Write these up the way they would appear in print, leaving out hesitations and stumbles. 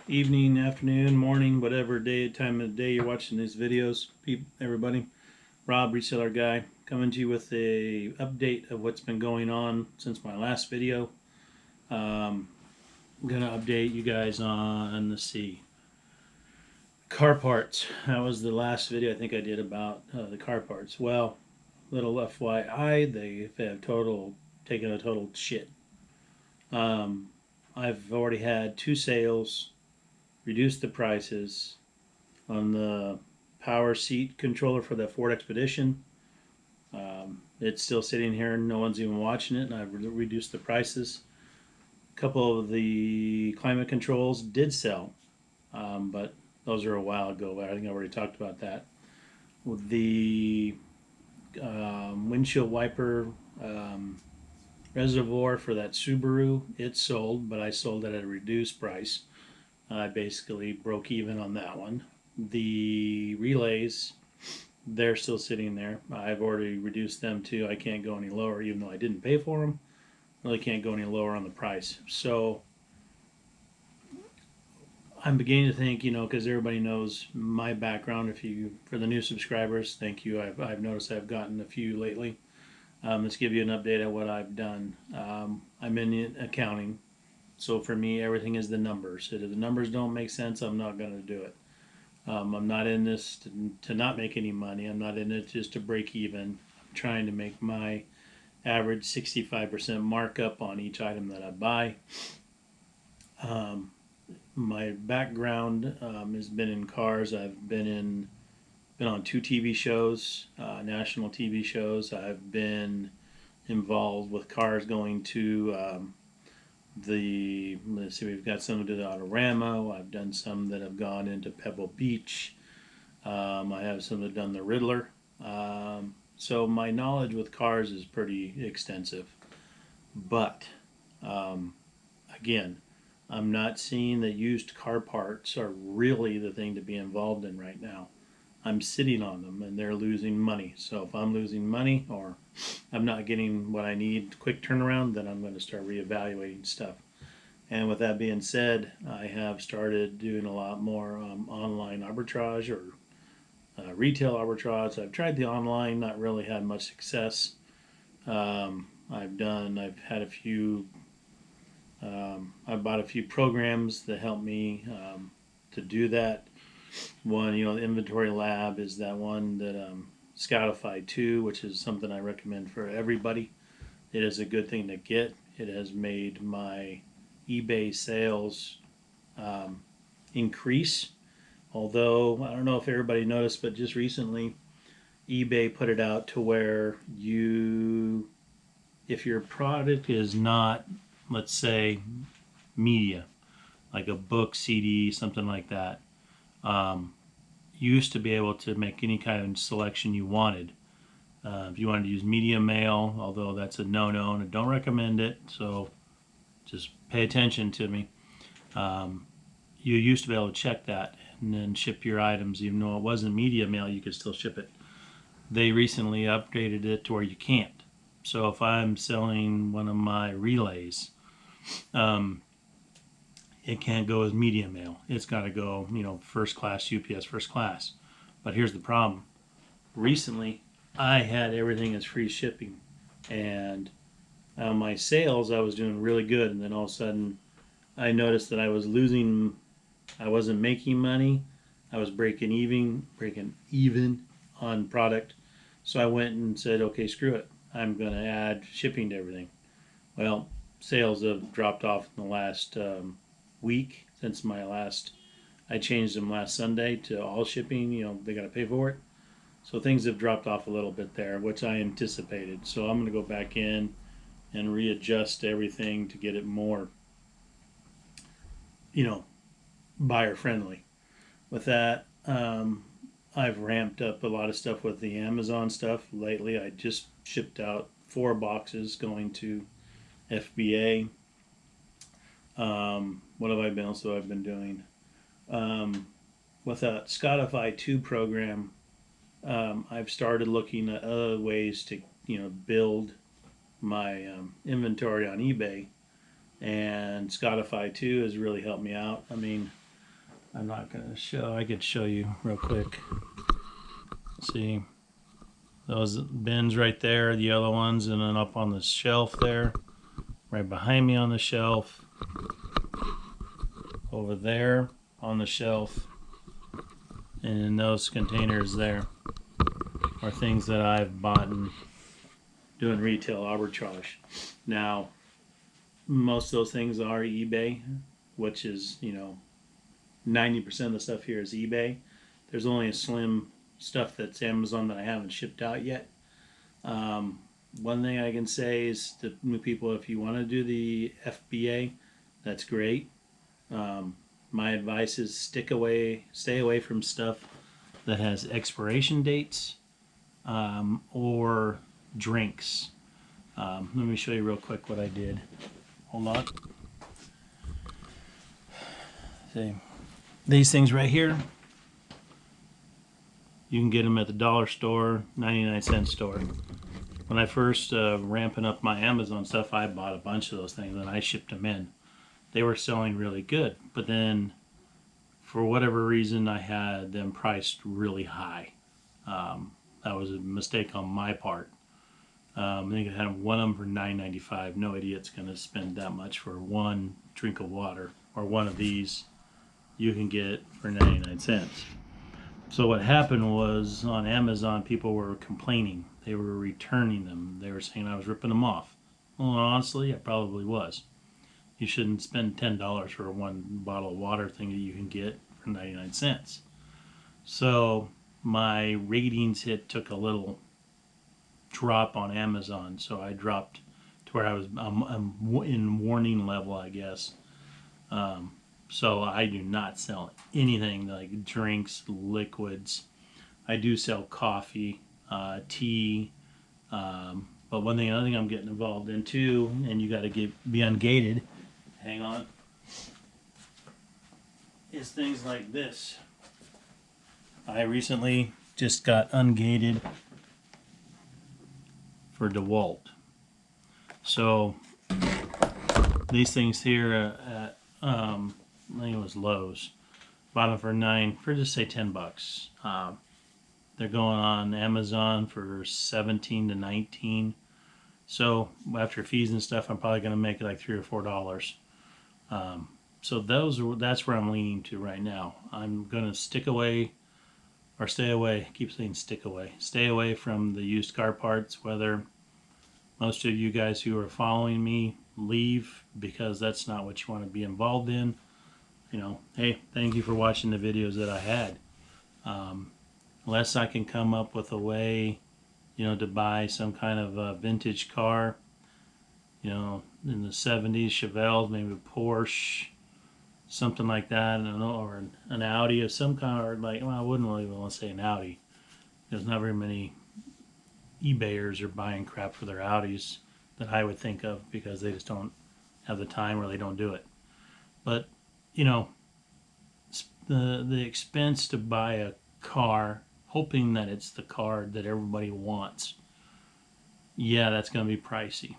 evening, afternoon, morning, whatever time of the day you're watching these videos, everybody. Rob, reseller guy, coming to you with a update of what's been going on since my last video. I'm gonna update you guys on, let's see, car parts. That was the last video I think I did about the car parts. Well, little FYI, they have taken a total shit. Um, I've already had 2 sales, reduced the prices on the power seat controller for the Ford Expedition. It's still sitting here, no one's even watching it, and I've reduced the prices. A couple of the climate controls did sell, but those are a while ago. I think I already talked about that. With the windshield wiper reservoir for that Subaru, it sold, but I sold it at a reduced price. I basically broke even on that one. The relays, they're still sitting there. I've already reduced them too. I can't go any lower, even though I didn't pay for them. Really can't go any lower on the price. So I'm beginning to think, because everybody knows my background. For the new subscribers, thank you. I've noticed I've gotten a few lately. Let's give you an update on what I've done. I'm in accounting. So for me, everything is the numbers. If the numbers don't make sense, I'm not going to do it. I'm not in this to not make any money. I'm not in it just to break even. I'm trying to make my average 65% markup on each item that I buy. My background has been in cars. I've been on 2 TV shows, national TV shows. I've been involved with cars going to let's see, we've got some to the Autorama. I've done some that have gone into Pebble Beach. I have some that have done the Riddler. So my knowledge with cars is pretty extensive. But again, I'm not seeing that used car parts are really the thing to be involved in right now. I'm sitting on them and they're losing money. So if I'm losing money or I'm not getting what I need, quick turnaround, then I'm going to start reevaluating stuff. And with that being said, I have started doing a lot more online arbitrage or retail arbitrage. I've tried the online, not really had much success. I've had a few, I bought a few programs that help me to do that. One, the Inventory Lab is that one that Scoutify 2, which is something I recommend for everybody. It is a good thing to get. It has made my eBay sales increase. Although, I don't know if everybody noticed, but just recently, eBay put it out to where if your product is not, let's say, media, like a book, CD, something like that, you used to be able to make any kind of selection you wanted. If you wanted to use media mail, although that's a no-no and I don't recommend it, so just pay attention to me. You used to be able to check that and then ship your items. Even though it wasn't media mail, you could still ship it. They recently updated it to where you can't. So if I'm selling one of my relays, it can't go as media mail. It's got to go, first class, UPS first class. But here's the problem. Recently, I had everything as free shipping. And on my sales, I was doing really good. And then all of a sudden, I noticed that I wasn't making money. I was breaking even on product. So I went and said, okay, screw it. I'm going to add shipping to everything. Well, sales have dropped off in the last week since I changed them last Sunday to all shipping. They got to pay for it. So things have dropped off a little bit there, which I anticipated. So I'm going to go back in and readjust everything to get it more, buyer friendly. With that, I've ramped up a lot of stuff with the Amazon stuff lately. I just shipped out 4 boxes going to FBA. What have I been doing? With that Scoutify 2 program, I've started looking at other ways to build my inventory on eBay, and Scoutify 2 has really helped me out. I mean, I'm not going to show. I could show you real quick. See those bins right there, the yellow ones, and then up on the shelf there, right behind me on the shelf, over there on the shelf, and in those containers there are things that I've bought and doing retail arbitrage. Now, most of those things are eBay, which is, 90% of the stuff here is eBay. There's only a slim stuff that's Amazon that I haven't shipped out yet. One thing I can say is to new people, if you want to do the FBA, that's great. My advice is stay away from stuff that has expiration dates or drinks. Let me show you real quick what I did. Hold on. See, these things right here, you can get them at the dollar store, 99-cent store. When I first ramping up my Amazon stuff, I bought a bunch of those things and I shipped them in. They were selling really good, but then for whatever reason, I had them priced really high. That was a mistake on my part. I think I had one of them for $9.95. No idiot's going to spend that much for one drink of water, or one of these you can get for 99 cents. So what happened was on Amazon, people were complaining. They were returning them. They were saying I was ripping them off. Well, honestly, I probably was. You shouldn't spend $10 for one bottle of water thing that you can get for 99 cents. So my ratings took a little drop on Amazon, so I dropped to where I was in warning level, I guess. So I do not sell anything like drinks, liquids. I do sell coffee, tea, but other thing I'm getting involved in too, and you got to be ungated. Hang on. Is things like this. I recently just got ungated for DeWalt. So these things here at I think it was Lowe's, bought them for just say $10. They're going on Amazon for 17 to 19. So after fees and stuff, I'm probably going to make it like $3 or $4. So that's where I'm leaning to right now. I'm going to stay away. Keep saying stick away. Stay away from the used car parts. Whether most of you guys who are following me leave because that's not what you want to be involved in. Hey, thank you for watching the videos that I had. Unless I can come up with a way, to buy some kind of a vintage car, in the 70s, Chevelle, maybe a Porsche, something like that, or an Audi of some kind, or I wouldn't really want to say an Audi. There's not very many eBayers are buying crap for their Audis that I would think of, because they just don't have the time, or they don't do it. But the expense to buy a car, hoping that it's the car that everybody wants, yeah, that's going to be pricey.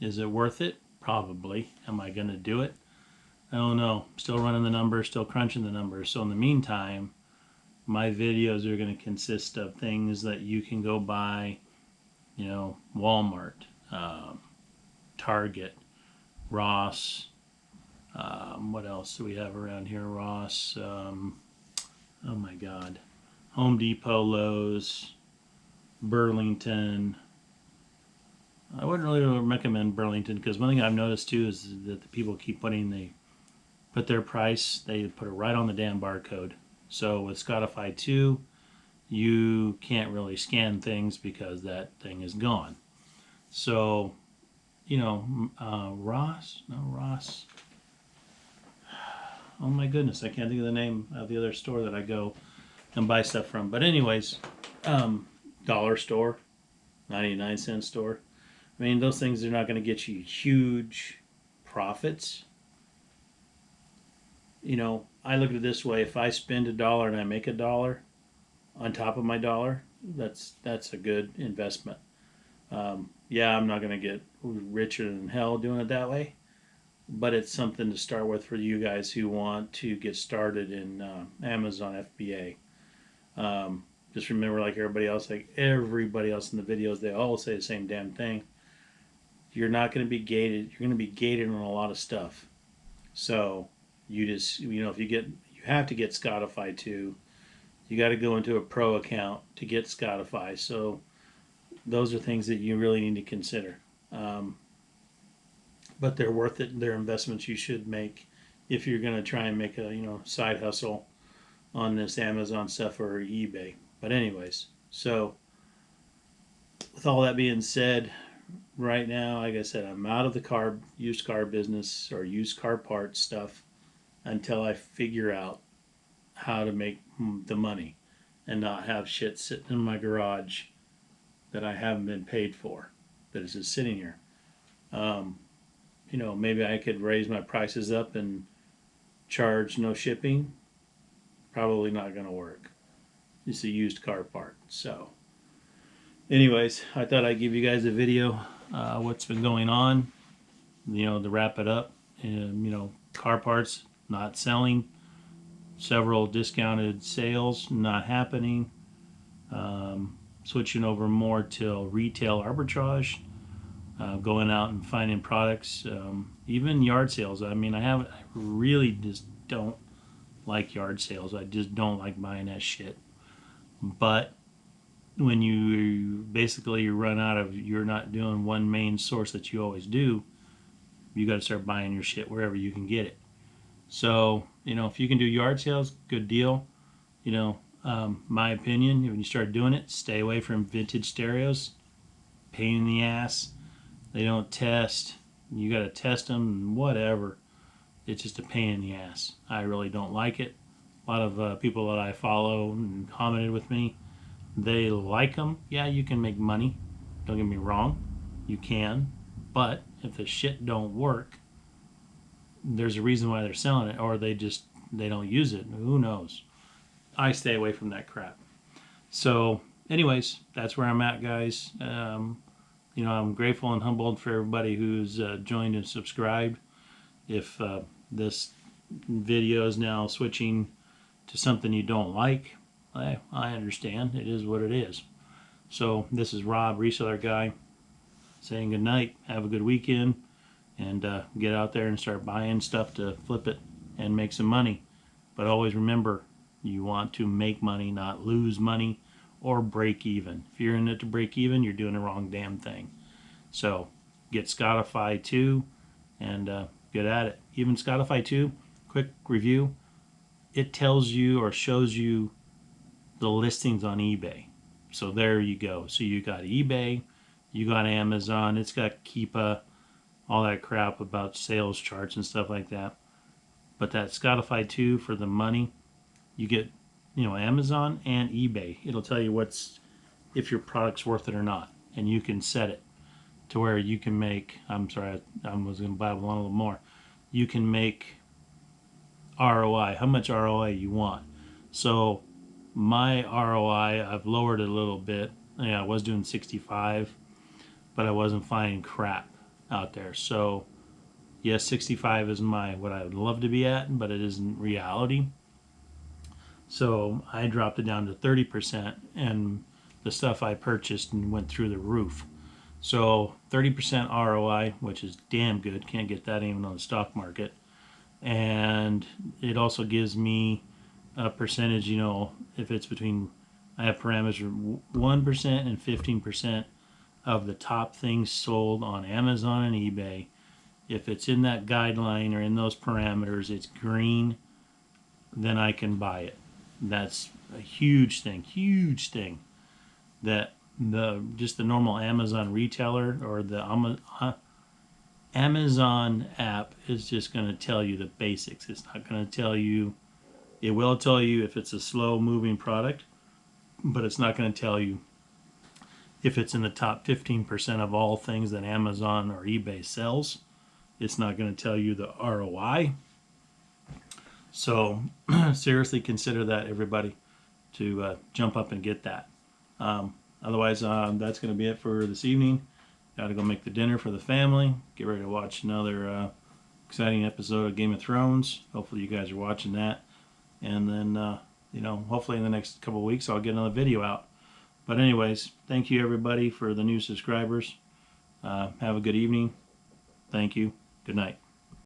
Is it worth it? Probably. Am I going to do it? I don't know. Still running the numbers, still crunching the numbers. So in the meantime, my videos are going to consist of things that you can go buy, Walmart, Target, Ross. What else do we have around here? Ross. Oh my God. Home Depot, Lowe's, Burlington. I wouldn't really recommend Burlington, because one thing I've noticed too is that the people keep put their price, they put it right on the damn barcode. So with Spotify 2, you can't really scan things because that thing is gone. So, Ross. Oh my goodness, I can't think of the name of the other store that I go and buy stuff from. But anyways, dollar store, 99-cent store. I mean, those things are not going to get you huge profits. I look at it this way: if I spend $1 and I make $1 on top of my dollar, that's a good investment. Yeah, I'm not going to get richer than hell doing it that way, but it's something to start with for you guys who want to get started in Amazon FBA. Just remember, like everybody else in the videos, they all say the same damn thing. You're not going to be gated. You're going to be gated on a lot of stuff. So you just, if you have to get Spotify too. You got to go into a pro account to get Spotify. So those are things that you really need to consider. But they're worth it. They're investments you should make if you're going to try and make a side hustle on this Amazon stuff or eBay. But anyways, so with all that being said, right now, like I said, I'm out of the used car business or used car parts stuff until I figure out how to make the money and not have shit sitting in my garage that I haven't been paid for, that is just sitting here. Maybe I could raise my prices up and charge no shipping. Probably not going to work. It's a used car part. So anyways, I thought I'd give you guys a video what's been going on, to wrap it up. And, car parts not selling, several discounted sales not happening, switching over more to retail arbitrage, going out and finding products, even yard sales. I really just don't like yard sales. I just don't like buying that shit. But when you basically you're not doing one main source that you always do, you got to start buying your shit wherever you can get it. So, if you can do yard sales, good deal. My opinion, when you start doing it, stay away from vintage stereos. Pain in the ass. They don't test. You got to test them and whatever. It's just a pain in the ass. I really don't like it. A lot of people that I follow and commented with me, they like them. Yeah, you can make money. Don't get me wrong. You can. But if the shit don't work, there's a reason why they're selling it, or they don't use it. Who knows? I stay away from that crap. So anyways, that's where I'm at, guys. I'm grateful and humbled for everybody who's joined and subscribed. If this video is now switching to something you don't like, I understand. It is what it is. So this is Rob, reseller guy, saying good night. Have a good weekend, and get out there and start buying stuff to flip it and make some money. But always remember, you want to make money, not lose money or break even. If you're in it to break even, you're doing the wrong damn thing. So get Spotify too, and get at it. Even Spotify too, quick review, it tells you or shows you the listings on eBay. So there you go. So you got eBay, you got Amazon, it's got Keepa, all that crap about sales charts and stuff like that. But that Spotify too, for the money, you get, Amazon and eBay. It'll tell you if your product's worth it or not. And you can set it to where you can make, I was going to babble on a little more. You can make ROI, how much ROI you want. So my ROI, I've lowered it a little bit. Yeah, I was doing 65, but I wasn't finding crap out there. So yes, 65 is what I would love to be at, but it isn't reality. So I dropped it down to 30%, and the stuff I purchased and went through the roof. So 30% ROI, which is damn good. Can't get that even on the stock market. And it also gives me a percentage, if it's between, I have parameters 1% and 15% of the top things sold on Amazon and eBay. If it's in that guideline or in those parameters, it's green, then I can buy it. That's a huge thing that the normal Amazon retailer or the Amazon app is just going to tell you the basics. It's not going to tell you, it will tell you if it's a slow moving product, but it's not going to tell you if it's in the top 15% of all things that Amazon or eBay sells. It's not going to tell you the ROI. So seriously consider that, everybody, to jump up and get that. Otherwise, that's going to be it for this evening. Got to go make the dinner for the family. Get ready to watch another exciting episode of Game of Thrones. Hopefully you guys are watching that. And then, hopefully in the next couple of weeks I'll get another video out. But anyways, thank you everybody for the new subscribers. Have a good evening. Thank you. Good night.